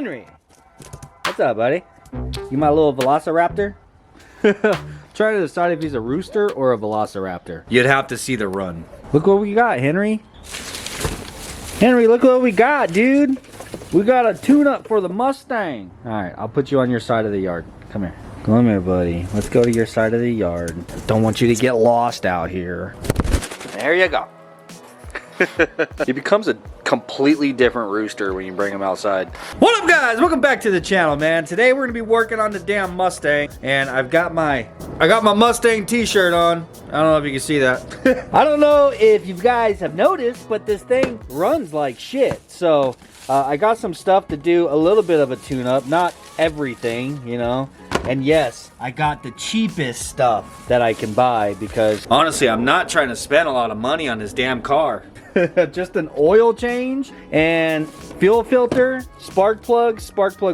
Henry. What's up, buddy? You my little velociraptor? Trying to decide if he's a rooster or a velociraptor. You'd have to see the run. Look what we got, Henry. Henry, look what we got, dude. We got a tune-up for the Mustang. All right, I'll put you on your side of the yard. Come here. Come here, buddy. Let's go to your side of the yard. Don't want you to get lost out here. There you go. He becomes a completely different rooster when you bring him outside. What up, guys? Welcome back to the channel, man. Today we're gonna be working on the damn Mustang, and I got my Mustang t-shirt on. I don't know if you can see that. I don't know if you guys have noticed, but this thing runs like shit. So I got some stuff to do a little bit of a tune-up, not everything, you know. And yes, I got the cheapest stuff that I can buy because honestly, I'm not trying to spend a lot of money on this damn car. Just an oil change and fuel filter, spark plug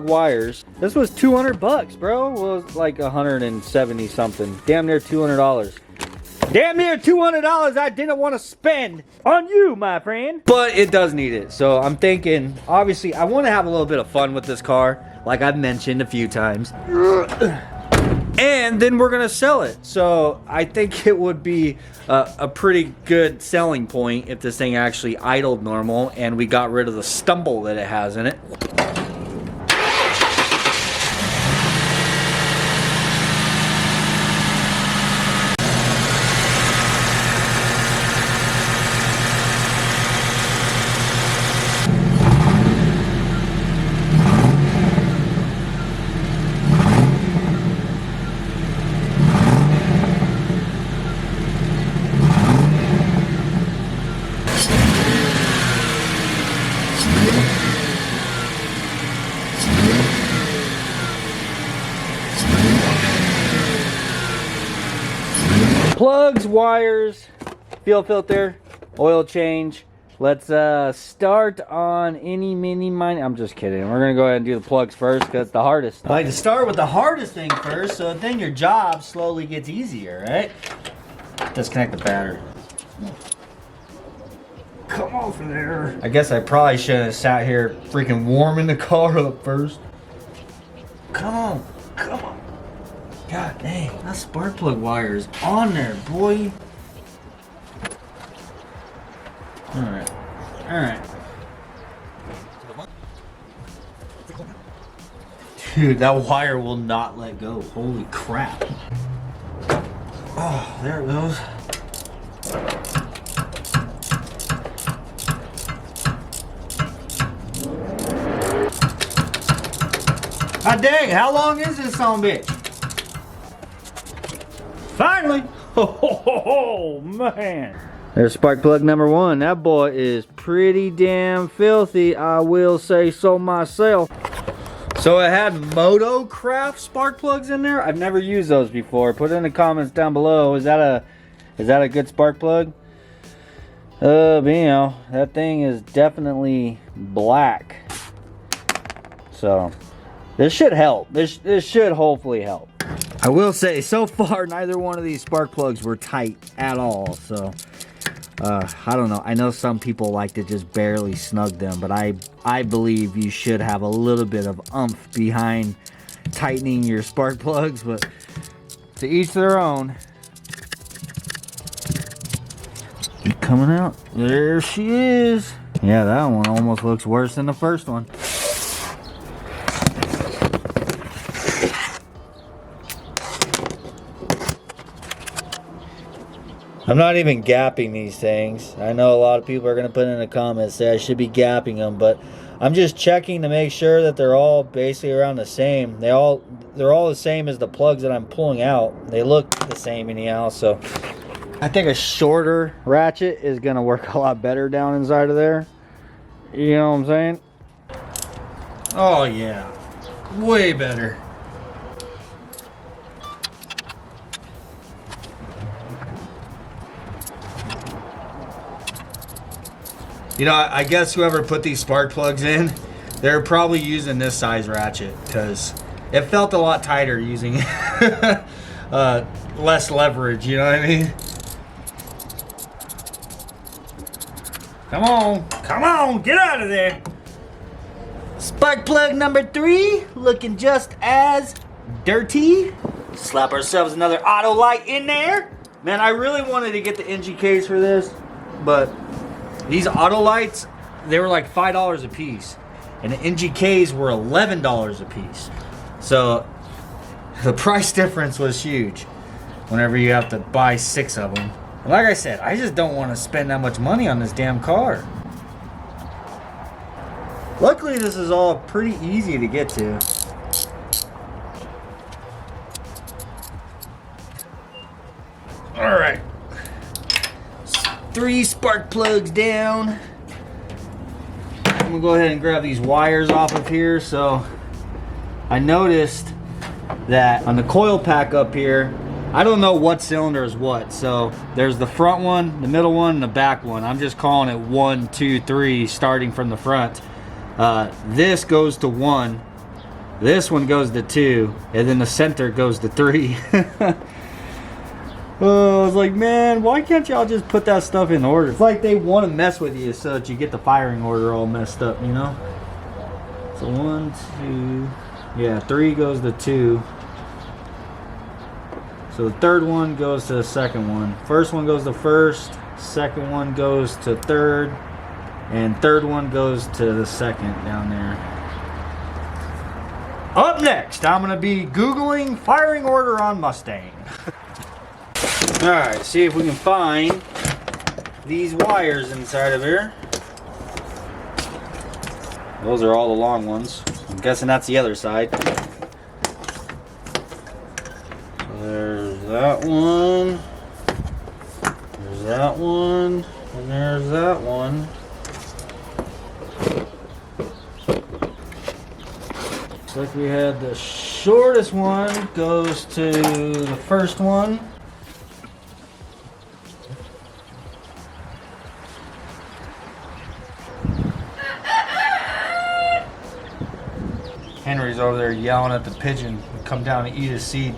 wires. This was 200 bucks, bro. It was like 170 something. Damn near $200. Damn near $200 I didn't want to spend on you, my friend. But it does need it. So I'm thinking, obviously, I want to have a little bit of fun with this car, like I've mentioned a few times. And then we're gonna sell it. So I think it would be a pretty good selling point if this thing actually idled normal and we got rid of the stumble that it has in it. Plugs, wires, fuel filter, oil change. Let's start on any mini mine. I'm just kidding. We're gonna go ahead and do the plugs first because it's the hardest. I like to start with the hardest thing first, so then your job slowly gets easier, right? Disconnect the battery. Come off of there. I guess I probably should have sat here freaking warming the car up first. Come on, come on. God dang, that spark plug wire is on there, boy. Alright, alright. Dude, that wire will not let go. Holy crap. Oh, there it goes. God dang, how long is this son of a bitch? Finally! Oh, man. There's spark plug number one. That boy is pretty damn filthy, I will say so myself. So it had Motocraft spark plugs in there. I've never used those before. Put it in the comments down below. Is that a good spark plug? You know, that thing is definitely black. So this should help. This should hopefully help. I will say, so far, neither one of these spark plugs were tight at all. So, I don't know. I know some people like to just barely snug them, but I believe you should have a little bit of oomph behind tightening your spark plugs, but to each their own. Keep coming out. There she is. Yeah, that one almost looks worse than the first one. I'm not even gapping these things. I know a lot of people are going to put in the comments say I should be gapping them, but I'm just checking to make sure that they're all basically around the same. They're all the same as the plugs that I'm pulling out. They look the same anyhow, so I think a shorter ratchet is going to work a lot better down inside of there. You know what I'm saying? Oh yeah, way better. You know, I guess whoever put these spark plugs in, they're probably using this size ratchet because it felt a lot tighter using less leverage, you know what I mean? Come on, get out of there. Spark plug number 3, looking just as dirty. Slap ourselves another auto light in there. Man, I really wanted to get the NGKs for this, but these auto lights, they were like $5 a piece. And the NGKs were $11 a piece. So the price difference was huge whenever you have to buy 6 of them. And like I said, I just don't want to spend that much money on this damn car. Luckily, this is all pretty easy to get to. All right. 3 spark plugs down. I'm gonna go ahead and grab these wires off of here. So I noticed that on the coil pack up here, I don't know what cylinder is what. So there's the front one, the middle one, and the back one. I'm just calling it 1, 2, 3, starting from the front. This goes to 1, this one goes to 2, and then the center goes to 3. Oh, I was like, man, why can't y'all just put that stuff in order? It's like they want to mess with you so that you get the firing order all messed up, you know? So 1, 2, yeah, 3 goes to 2. So the third one goes to the second one. First one goes to first, second one goes to third, and third one goes to the second down there. Up next, I'm going to be Googling firing order on Mustang. Alright, see if we can find these wires inside of here. Those are all the long ones. I'm guessing that's the other side. There's that one. There's that one. And there's that one. Looks like we had the shortest one goes to the first one. Henry's over there yelling at the pigeon to come down and eat his seed.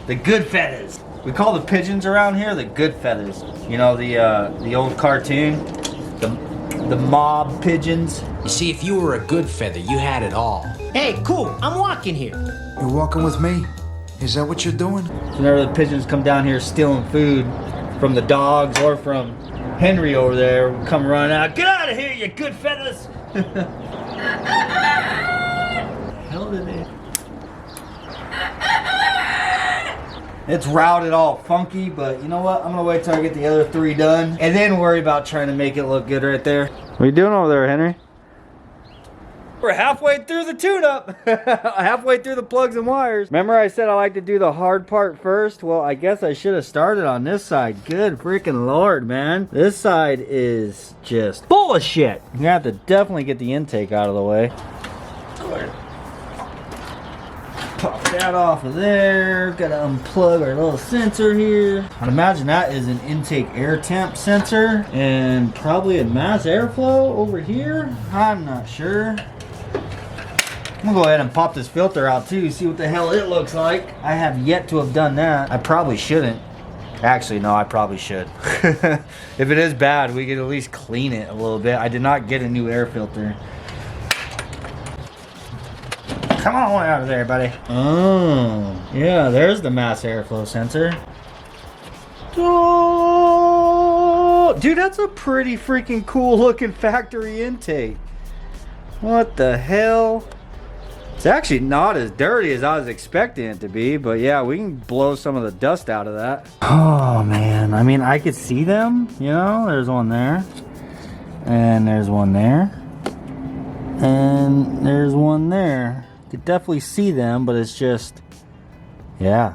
The good feathers. We call the pigeons around here the good feathers. You know, the old cartoon, the mob pigeons. You see, if you were a good feather, you had it all. Hey, cool, I'm walking here. You're walking with me? Is that what you're doing? Whenever the pigeons come down here stealing food from the dogs or from Henry over there, we'll come running out. Get out of here, you good feathers! Hell did it? It's routed all funky, but you know what? I'm gonna wait till I get the other 3 done and then worry about trying to make it look good right there. What are you doing over there, Henry? We're halfway through the tune-up. Halfway through the plugs and wires. Remember I said I like to do the hard part first? Well, I guess I should have started on this side. Good freaking Lord, man. This side is just full of shit. You have to definitely get the intake out of the way. Pop that off of there. Gotta unplug our little sensor here. I'd imagine that is an intake air temp sensor and probably a mass airflow over here. I'm not sure. I'm gonna go ahead and pop this filter out too, see what the hell it looks like. I have yet to have done that. I probably shouldn't. Actually, no, I probably should. If it is bad, we could at least clean it a little bit. I did not get a new air filter. Come on out of there, buddy. Oh, yeah, there's the mass airflow sensor. Oh, dude, that's a pretty freaking cool looking factory intake. What the hell? It's actually not as dirty as I was expecting it to be, but yeah, we can blow some of the dust out of that. Oh man, I mean, I could see them, you know, there's one there, and there's one there, and there's one there. Could definitely see them, but it's just, yeah.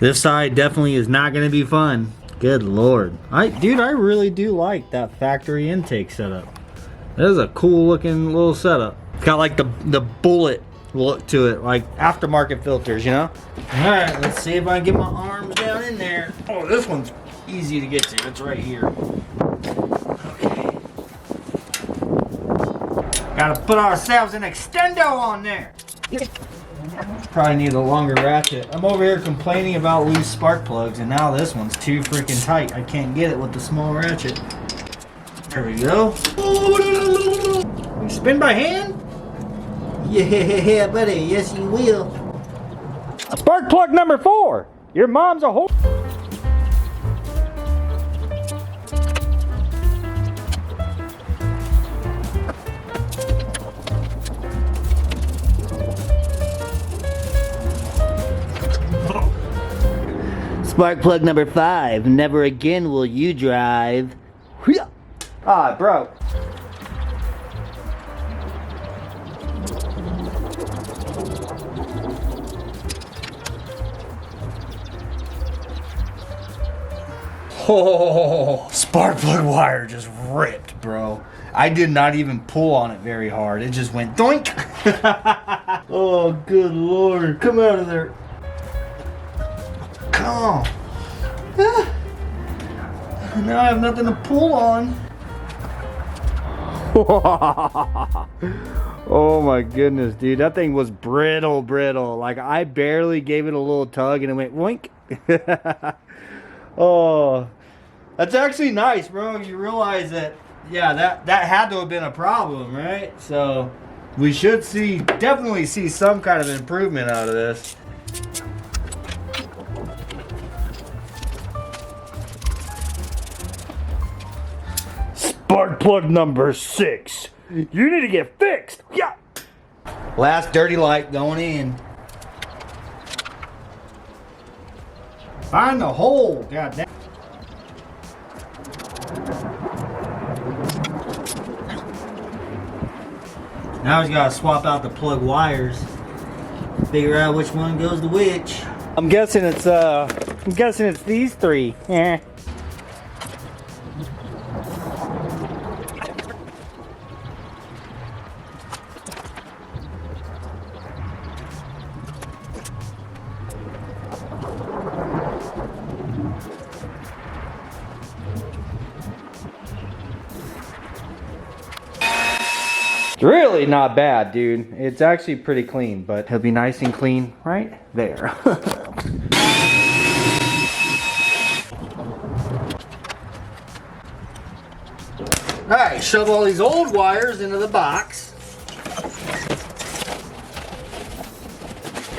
This side definitely is not going to be fun. Good Lord. Dude, I really do like that factory intake setup. That is a cool looking little setup. It's got like the bullet look to it, like aftermarket filters, you know? Alright, let's see if I can get my arms down in there. Oh, this one's easy to get to. It's right here. Okay. Gotta put ourselves an extendo on there. Probably need a longer ratchet. I'm over here complaining about loose spark plugs, and now this one's too freaking tight. I can't get it with the small ratchet. There we go. We Spin by hand? Yeah, buddy. Yes, you will. Spark plug number 4. Your mom's a whore. Spark plug number 5. Never again will you drive. Ah, it broke. Oh, spark plug wire just ripped, bro. I did not even pull on it very hard. It just went doink. Oh, good Lord. Come out of there. Come on. Now I have nothing to pull on. Oh my goodness, dude. That thing was brittle. Like, I barely gave it a little tug and it went woink. Oh, that's actually nice, bro. You realize that, yeah, that had to have been a problem, right? So we should definitely see some kind of improvement out of this. Spark plug number 6. You need to get fixed. Yeah. Last dirty light going in. Find the hole. God damn. Now he's got to swap out the plug wires. Figure out which one goes to which. I'm guessing it's these 3. Yeah. It's really not bad, dude. It's actually pretty clean, but it'll be nice and clean right there. Alright, shove all these old wires into the box.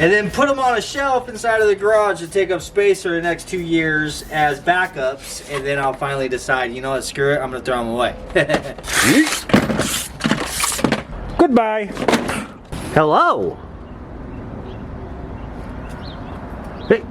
And then put them on a shelf inside of the garage to take up space for the next 2 years as backups. And then I'll finally decide, you know what, screw it, I'm going to throw them away. Goodbye. Hello. Hey,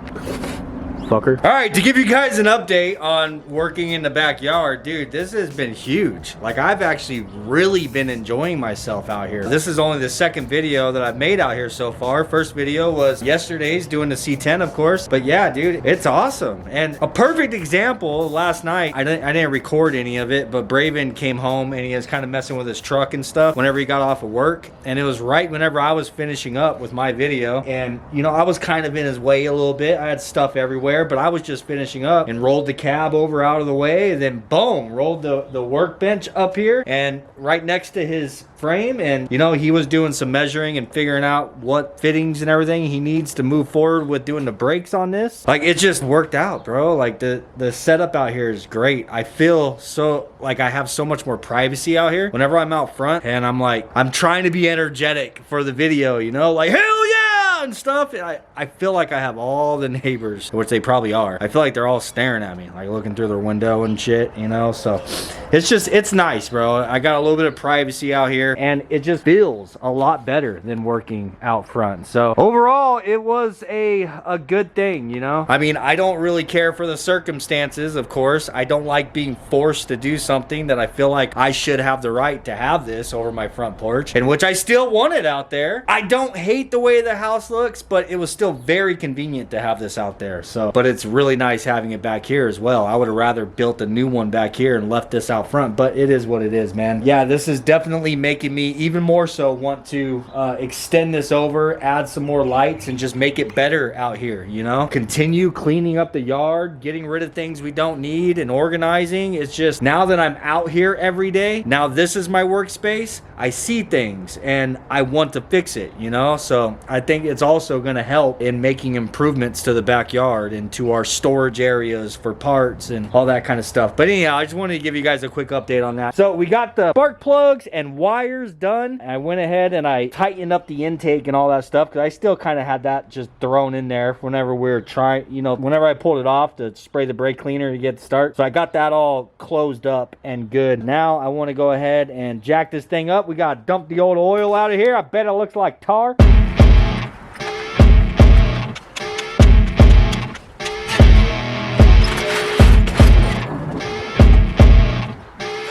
fucker. All right, to give you guys an update on working in the backyard, dude, this has been huge. Like, I've actually really been enjoying myself out here. This is only the second video that I've made out here so far. First video was yesterday's, doing the C10, of course. But yeah, dude, it's awesome. And a perfect example, last night, I didn't record any of it, but Braven came home and he was kind of messing with his truck and stuff whenever he got off of work. And it was right whenever I was finishing up with my video. And, you know, I was kind of in his way a little bit. I had stuff everywhere, but I was just finishing up and rolled the cab over out of the way, and then boom, rolled the workbench up here and right next to his frame. And, you know, he was doing some measuring and figuring out what fittings and everything he needs to move forward with doing the brakes on this. Like, it just worked out, bro. Like, the setup out here is great. I feel so like I have so much more privacy out here whenever I'm out front, and I'm like, I'm trying to be energetic for the video, you know, like, hell yeah, and stuff. I feel like I have all the neighbors, which they probably are. I feel like they're all staring at me, like looking through their window and shit, you know. So it's nice, bro. I got a little bit of privacy out here, and it just feels a lot better than working out front. So overall, it was a good thing, you know. I mean, I don't really care for the circumstances, of course. I don't like being forced to do something that I feel like I should have the right to have this over my front porch, and which I still want it out there. I don't hate the way the house looks, but it was still very convenient to have this out there. So, but it's really nice having it back here as well. I would have rather built a new one back here and left this out front, but it is what it is, man. Yeah, this is definitely making me even more so want to extend this over, add some more lights, and just make it better out here, you know? Continue cleaning up the yard, getting rid of things we don't need, and organizing. It's just, now that I'm out here every day, now this is my workspace, I see things and I want to fix it, you know? So I think it's also going to help in making improvements to the backyard and to our storage areas for parts and all that kind of stuff. But anyhow, I just wanted to give you guys a quick update on that. So we got the spark plugs and wires done. I went ahead and I tightened up the intake and all that stuff because I still kind of had that just thrown in there whenever we were trying, you know, whenever I pulled it off to spray the brake cleaner to get the start. So I got that all closed up and good. Now I want to go ahead and jack this thing up. We got to dump the old oil out of here. I bet it looks like tar.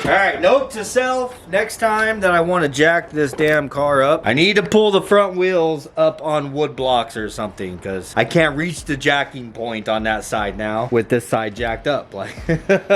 Alright, note to self, next time that I want to jack this damn car up, I need to pull the front wheels up on wood blocks or something, because I can't reach the jacking point on that side now with this side jacked up. Like,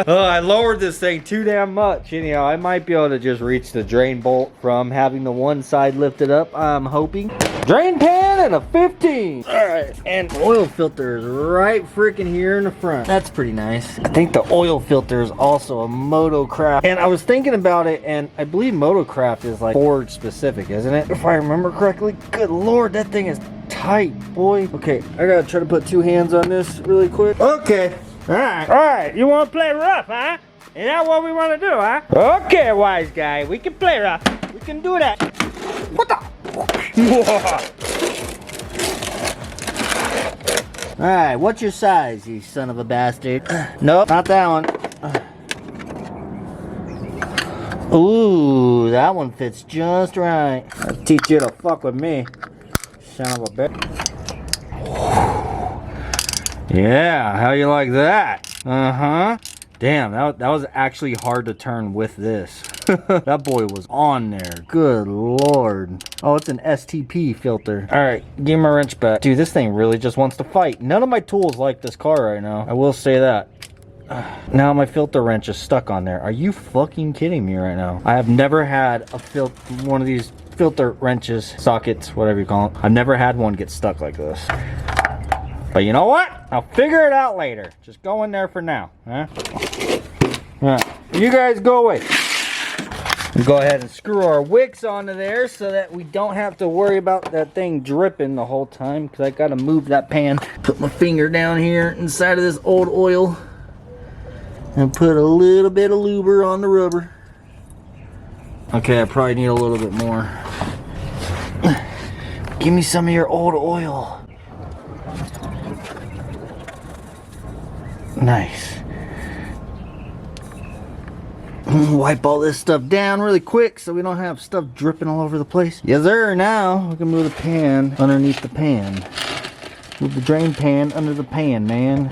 oh, I lowered this thing too damn much. Anyhow, I might be able to just reach the drain bolt from having the one side lifted up, I'm hoping. Drain pan and a 15. Alright, and oil filter is right freaking here in the front. That's pretty nice. I think the oil filter is also a Motocraft. And I was thinking about it, and I believe Motocraft is like Ford specific, isn't it? If I remember correctly. Good lord, that thing is tight, boy. Okay, I gotta try to put two hands on this really quick. Okay. Alright, you wanna play rough, huh? Is that what we wanna do, huh? Okay, wise guy, we can play rough. We can do that. What the? Alright, what's your size, you son of a bastard? Nope, not that one. Ooh, that one fits just right. I'll teach you to fuck with me, son of a bitch. Yeah, how you like that? Uh-huh. Damn, that was actually hard to turn with this. That boy was on there. Good lord. Oh, it's an STP filter. Alright, give me my wrench back. Dude, this thing really just wants to fight. None of my tools like this car right now. I will say that. Now my filter wrench is stuck on there. Are you fucking kidding me right now? I have never had a one of these filter wrenches, sockets, whatever you call them. I've never had one get stuck like this. But you know what? I'll figure it out later. Just go in there for now. Huh? Alright, you guys go away. We'll go ahead and screw our wicks onto there so that we don't have to worry about that thing dripping the whole time, because I gotta move that pan. Put my finger down here inside of this old oil and put a little bit of luber on the rubber. Okay, I probably need a little bit more. Give me some of your old oil. Nice. Wipe all this stuff down really quick so we don't have stuff dripping all over the place. Yes sir, now we can move the pan underneath the pan. Move the drain pan under the pan, man.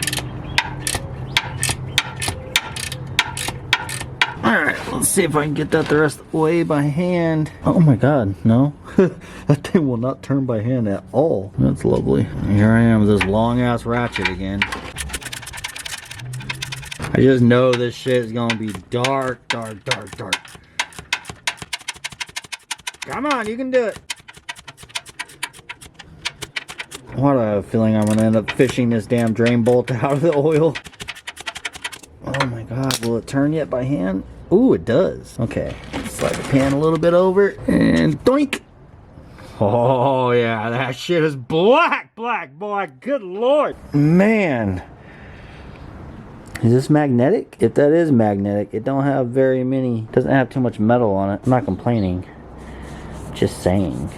Alright, let's see if I can get that the rest of the way by hand. Oh my god, no. That thing will not turn by hand at all. That's lovely. Here I am with this long ass ratchet again. I just know this shit is gonna be dark, dark, dark, dark. Come on, you can do it. What a feeling I'm gonna end up fishing this damn drain bolt out of the oil. Oh my god, will it turn yet by hand? Ooh, it does. Okay, slide the pan a little bit over and doink. Oh yeah, that shit is black, boy. Good lord. Man. Is this magnetic? If that is magnetic, it don't have very many, doesn't have too much metal on it. I'm not complaining. Just saying.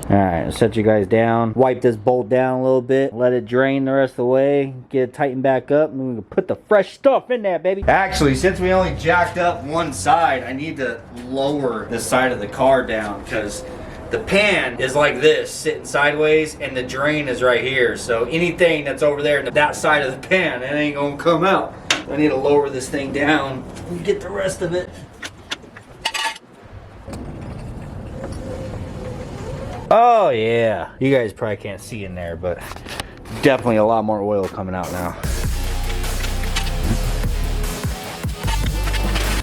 Alright, set you guys down. Wipe this bolt down a little bit. Let it drain the rest of the way. Get it tightened back up. And we can put the fresh stuff in there, baby. Actually, since we only jacked up one side, I need to lower the side of the car down, because the pan is like this, sitting sideways, and the drain is right here. So anything that's over there in that side of the pan, it ain't gonna come out. I need to lower this thing down and get the rest of it. Oh yeah, you guys probably can't see in there, but definitely a lot more oil coming out now.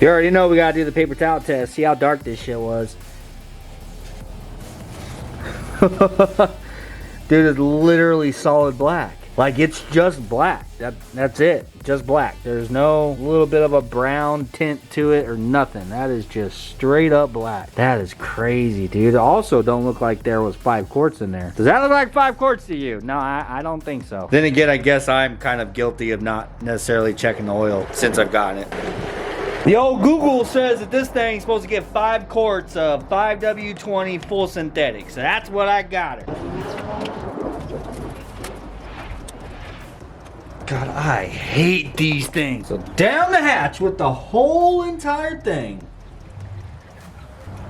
You already know we gotta do the paper towel test, see how dark this shit was. Dude, it's literally solid black. Like it's just black. That's it. Just black. There's no little bit of a brown tint to it or nothing. That is just straight up black. That is crazy, dude. It also don't look like there was 5 quarts in there. Does that look like 5 quarts to you? No, I don't think so. Then again, I guess I'm kind of guilty of not necessarily checking the oil since I've gotten it. The old Google says that this thing's supposed to get 5 quarts of 5W20 full synthetic. So that's what I got it. God, I hate these things. So down the hatch with the whole entire thing.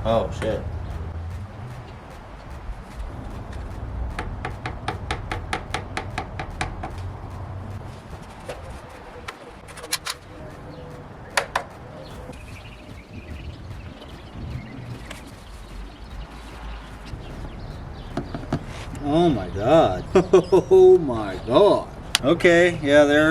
Oh, shit. Oh my God. Oh my God. Okay, yeah, there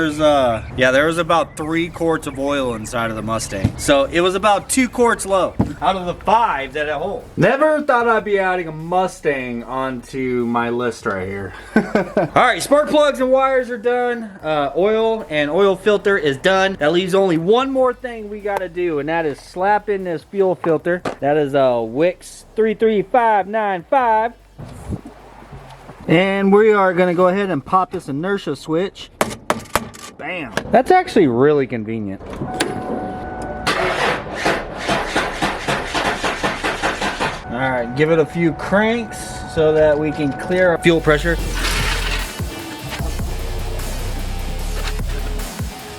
was about 3 quarts of oil inside of the Mustang. So it was about 2 quarts low out of the 5 that it holds. Never thought I'd be adding a Mustang onto my list right here. All right, spark plugs and wires are done. Oil and oil filter is done. That leaves only one more thing we gotta do, and that is slap in this fuel filter. That is a Wix 33595. And we are going to go ahead and pop this inertia switch. Bam. That's actually really convenient. Alright, give it a few cranks so that we can clear our fuel pressure.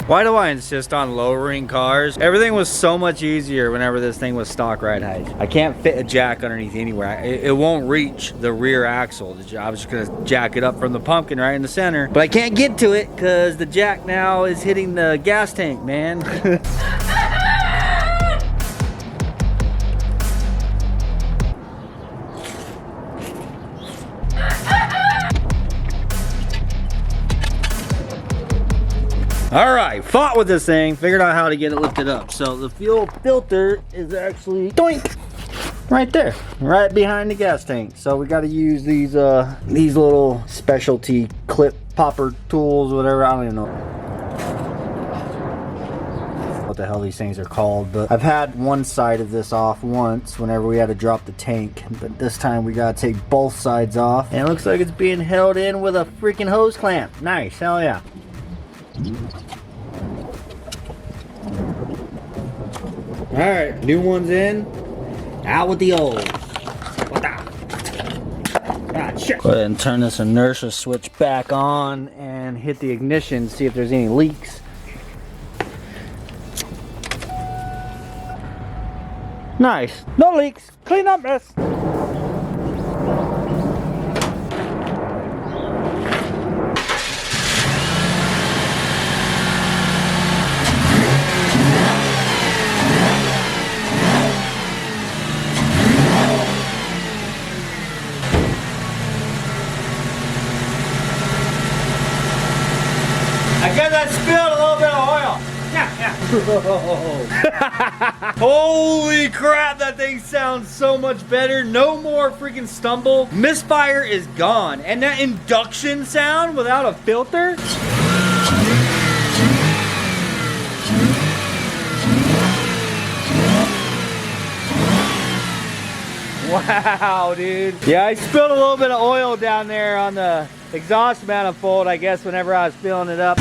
Why do I insist on lowering cars? Everything was so much easier whenever this thing was stock ride height. I can't fit a jack underneath anywhere. It won't reach the rear axle. I was just gonna jack it up from the pumpkin right in the center. But I can't get to it because the jack now is hitting the gas tank, man. All right, fought with this thing, figured out how to get it lifted up. So the fuel filter is actually doink, right there, right behind the gas tank. So we got to use these little specialty clip popper tools, whatever. I don't even know what the hell these things are called, but I've had one side of this off once whenever we had to drop the tank, but this time we got to take both sides off, and it looks like it's being held in with a freaking hose clamp. Nice, hell yeah. Alright, new one's in. Out with the old. Ah, shit. Go ahead and turn this inertia switch back on and hit the ignition, see if there's any leaks. Nice. No leaks. Clean up mess. I guess I spilled a little bit of oil. Yeah. Holy crap, that thing sounds so much better. No more freaking stumble. Misfire is gone. And that induction sound without a filter. Wow, dude. Yeah, I spilled a little bit of oil down there on the exhaust manifold, I guess, whenever I was filling it up.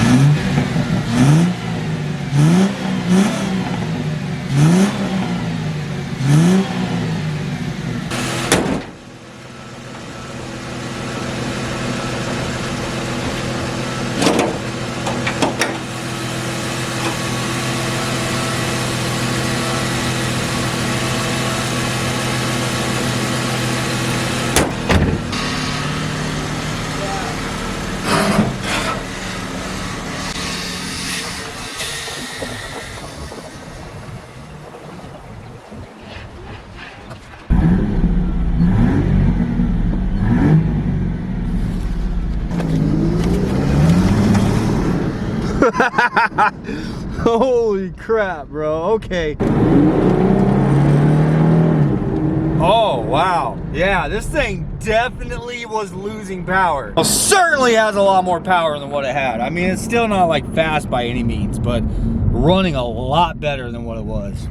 Holy crap, bro. Okay. Oh, wow. Yeah, this thing definitely was losing power. Well, certainly has a lot more power than what it had. I mean, it's still not like fast by any means, but running a lot better than what it was.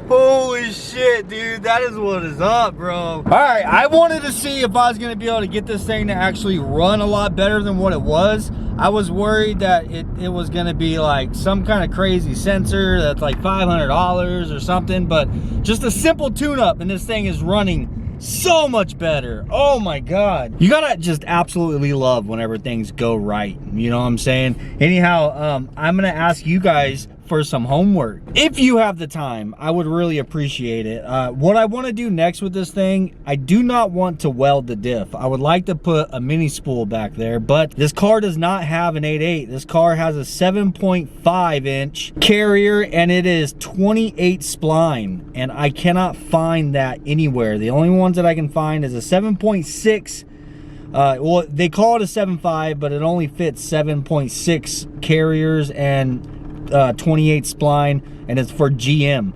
Holy shit, dude, that is what is up, bro. All right, I wanted to see if I was gonna be able to get this thing to actually run a lot better than what it was. I was worried that it was gonna be like some kind of crazy sensor that's like $500 or something, but just a simple tune-up and this thing is running so much better. Oh my God. You gotta just absolutely love whenever things go right. You know what I'm saying? Anyhow, I'm gonna ask you guys for some homework. If you have the time, I would really appreciate it. What I want to do next with this thing, I do not want to weld the diff. I would like to put a mini spool back there, but this car does not have an 8.8. This car has a 7.5 inch carrier and it is 28 spline, and I cannot find that anywhere. The only ones that I can find is a 7.6. Well, they call it a 7.5, but it only fits 7.6 carriers and 28 spline, and it's for GM.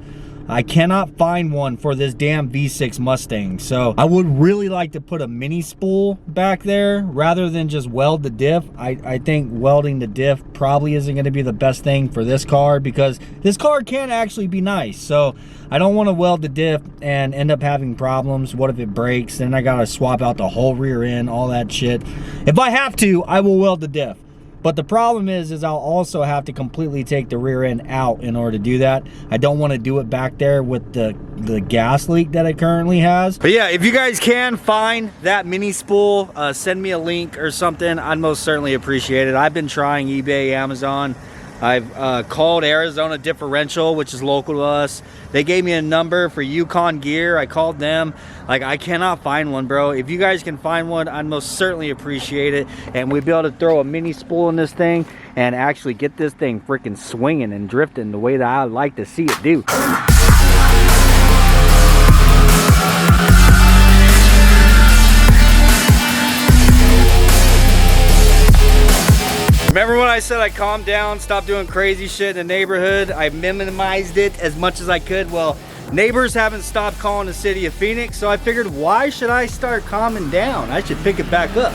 I cannot find one for this damn V6 Mustang, so I would really like to put a mini spool back there rather than just weld the diff. I think welding the diff probably isn't going to be the best thing for this car, because this car can actually be nice. So I don't want to weld the diff and end up having problems. What if it breaks? Then I gotta swap out the whole rear end, all that shit. If I have to, I will weld the diff. But the problem is I'll also have to completely take the rear end out in order to do that. I don't want to do it back there with the gas leak that it currently has. But yeah, if you guys can find that mini spool, send me a link or something. I'd most certainly appreciate it. I've been trying eBay, Amazon. I've called Arizona Differential, which is local to us. They gave me a number for Yukon Gear. I called them. Like, I cannot find one, bro. If you guys can find one, I'd most certainly appreciate it. And we'd be able to throw a mini spool in this thing and actually get this thing freaking swinging and drifting the way that I like to see it do. Remember when I said I calmed down, stopped doing crazy shit in the neighborhood? I minimized it as much as I could. Well, neighbors haven't stopped calling the city of Phoenix, so I figured, why should I start calming down? I should pick it back up.